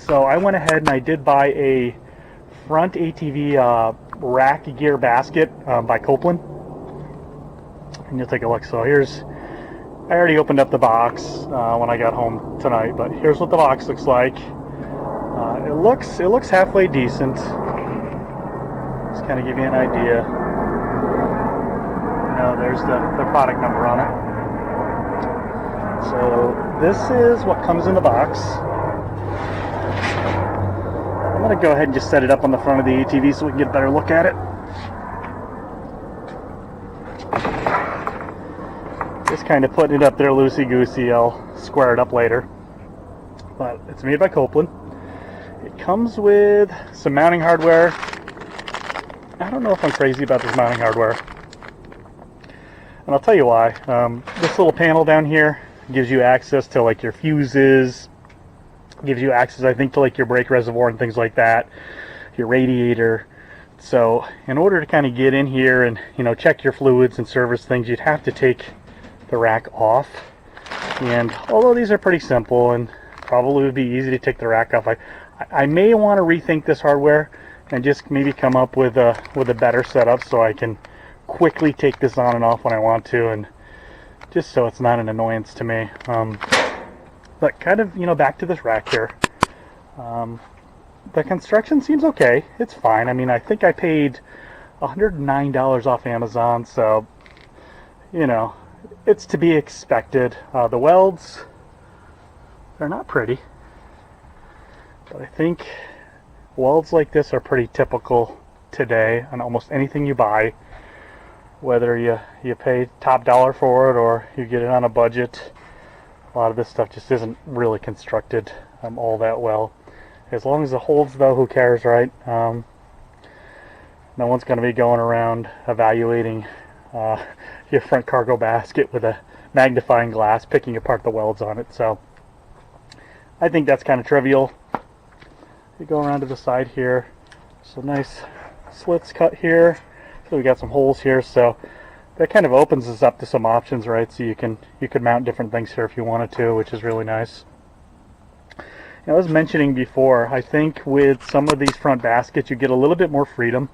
So I went ahead and I did buy a front ATV rack gear basket by Copeland. And you'll take a look. So here's, I already opened up the box when I got home tonight, but here's what the box looks like. It looks halfway decent. Just kind of give you an idea. There's the product number on it. So this is what comes in the box. I'm going to go ahead and just set it up on the front of the ATV so we can get a better look at it. Just kind of putting it up there loosey-goosey. I'll square it up later. But it's made by Copeland. It comes with some mounting hardware. I don't know if I'm crazy about this mounting hardware. And I'll tell you why. This little panel down here gives you access to like your fuses, gives you access I think to like your brake reservoir and things like that, your radiator. So in order to kind of get in here and check your fluids and service things, you'd have to take the rack off. And although these are pretty simple and probably would be easy to take the rack off, I may want to rethink this hardware and just maybe come up with a better setup so I can quickly take this on and off when I want to, and just so it's not an annoyance to me. But kind of back to this rack here. The construction seems okay. It's fine. I mean, I think I paid $109 off Amazon, so it's to be expected. The welds, they're not pretty, but I think welds like this are pretty typical today on almost anything you buy, whether you pay top dollar for it or you get it on a budget. A lot of this stuff just isn't really constructed all that well. As long as it holds, though, who cares, right? No one's going to be going around evaluating your front cargo basket with a magnifying glass, picking apart the welds on it. So I think that's kind of trivial. You go around to the side here, so nice slits cut here. So we got some holes here, so that kind of opens us up to some options, right? So you could mount different things here if you wanted to, which is really nice. I was mentioning before, I think with some of these front baskets you get a little bit more freedom.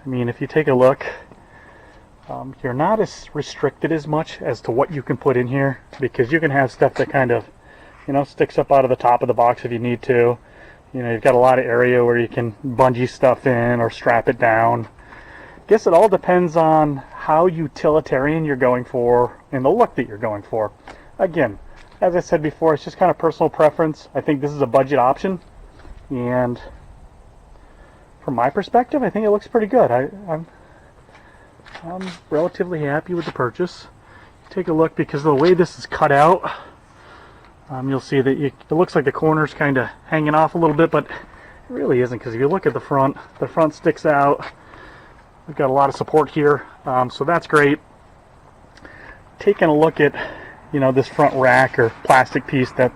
I mean, if you take a look, you're not as restricted as much as to what you can put in here, because you can have stuff that kind of sticks up out of the top of the box if you need to. You've got a lot of area where you can bungee stuff in or strap it down. I guess it all depends on how utilitarian you're going for and the look that you're going for. Again, as I said before, it's just kind of personal preference. I think this is a budget option, and from my perspective, I think it looks pretty good. I'm relatively happy with the purchase. Take a look, because of the way this is cut out, you'll see that it looks like the corner's kind of hanging off a little bit, but it really isn't, because if you look at the front sticks out. We've got a lot of support here, so that's great. Taking a look at this front rack or plastic piece that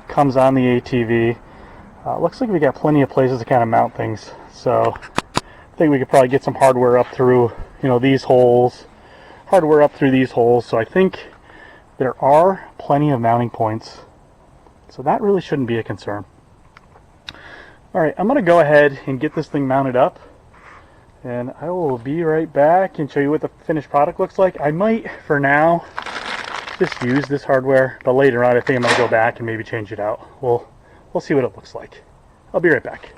comes on the ATV, looks like we got plenty of places to kind of mount things. So I think we could probably get some hardware up through these holes, so I think there are plenty of mounting points, so that really shouldn't be a concern. Alright, I'm going to go ahead and get this thing mounted up, and I will be right back and show you what the finished product looks like. I might, for now, just use this hardware, but later on I think I'm going to go back and maybe change it out. We'll see what it looks like. I'll be right back.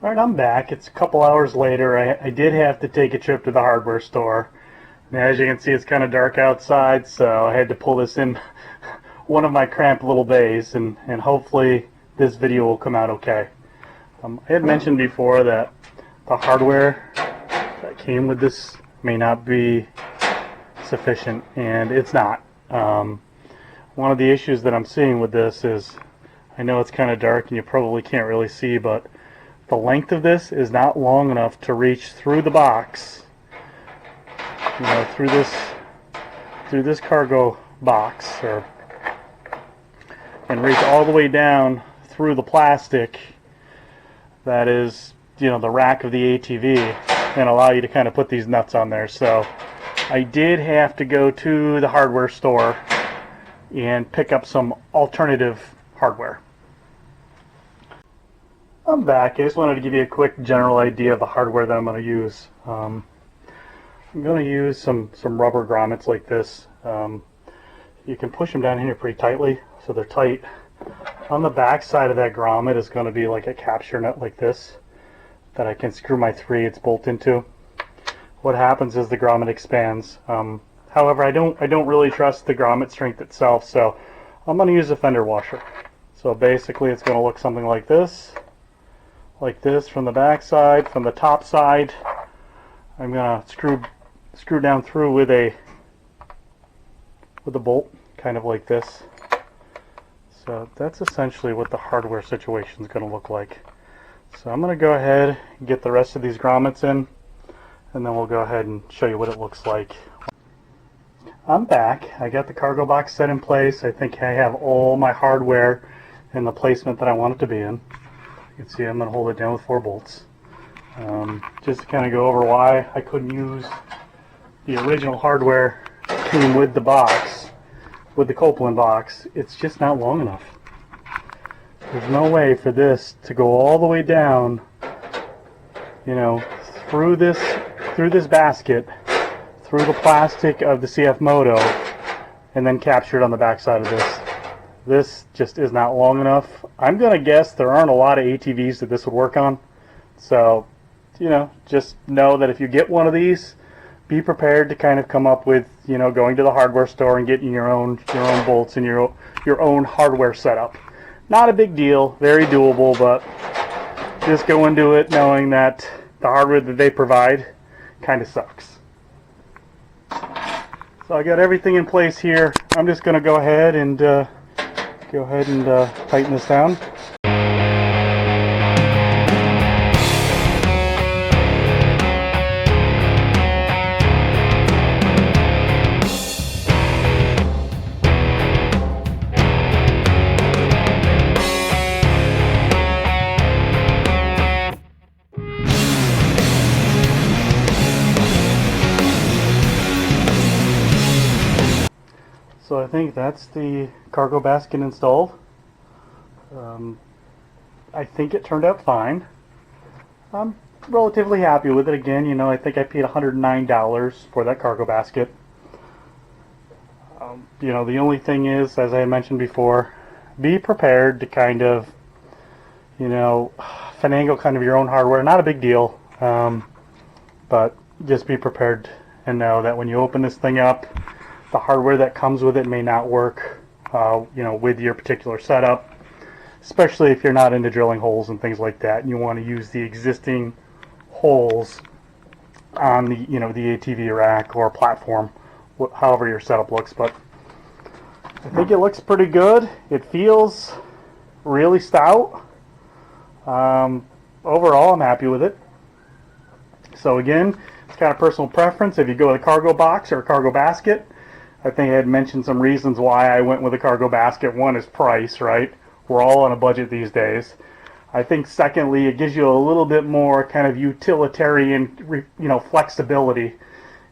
Alright, I'm back. It's a couple hours later. I did have to take a trip to the hardware store. And as you can see, it's kind of dark outside, so I had to pull this in one of my cramped little bays, and hopefully this video will come out okay. I had mentioned before that the hardware that came with this may not be sufficient, and it's not. One of the issues that I'm seeing with this is, I know it's kind of dark and you probably can't really see, but the length of this is not long enough to reach through the box, through this cargo box, and reach all the way down through the plastic that is, the rack of the ATV, and allow you to kind of put these nuts on there. So I did have to go to the hardware store and pick up some alternative hardware. I'm back. I just wanted to give you a quick general idea of the hardware that I'm going to use. I'm going to use some rubber grommets like this. You can push them down here pretty tightly, so they're tight. On the back side of that grommet is going to be like a capture nut like this that I can screw my 3/8 bolt into. What happens is the grommet expands. However, I don't really trust the grommet strength itself, so I'm going to use a fender washer. So basically, it's going to look something like this from the back side. From the top side, I'm going to screw down through with a bolt, kind of like this. So that's essentially what the hardware situation is going to look like. So I'm going to go ahead and get the rest of these grommets in, and then we'll go ahead and show you what it looks like. I'm back. I got the cargo box set in place. I think I have all my hardware in the placement that I want it to be in. You can see I'm going to hold it down with 4 bolts. Just to kind of go over why I couldn't use the original hardware that came with the box, with the Copeland box. It's just not long enough. There's no way for this to go all the way down, you know, through this basket, through the plastic of the CF Moto, and then capture it on the back side of this. This just is not long enough. I'm going to guess there aren't a lot of ATVs that this would work on. So, you know, just know that if you get one of these, be prepared to kind of come up with, you know, going to the hardware store and getting your own bolts and your own hardware setup. Not a big deal, very doable, but just go into it knowing that the hardware that they provide kind of sucks. So I got everything in place here. I'm just going to go ahead and tighten this down. So I think that's the cargo basket installed. I think it turned out fine. I'm relatively happy with it. Again, you know, I think I paid $109 for that cargo basket. You know, the only thing is, as I mentioned before, be prepared to kind of, you know, finagle kind of your own hardware. Not a big deal, but just be prepared and know that when you open this thing up, the hardware that comes with it may not work, you know, with your particular setup, especially if you're not into drilling holes and things like that, and you want to use the existing holes on the, you know, the ATV rack or platform, however your setup looks. But I think it looks pretty good. It feels really stout. Overall, I'm happy with it. So again, it's kind of personal preference. If you go with a cargo box or a cargo basket, I think I had mentioned some reasons why I went with a cargo basket. One is price, right? We're all on a budget these days. I think secondly, it gives you a little bit more kind of utilitarian, you know, flexibility,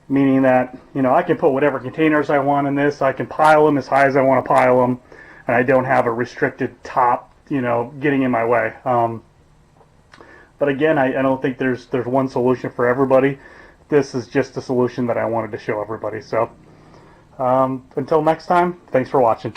meaning that, you know, I can put whatever containers I want in this. I can pile them as high as I want to pile them, and I don't have a restricted top, you know, getting in my way. But again, I don't think there's one solution for everybody. This is just a solution that I wanted to show everybody. So until next time, thanks for watching.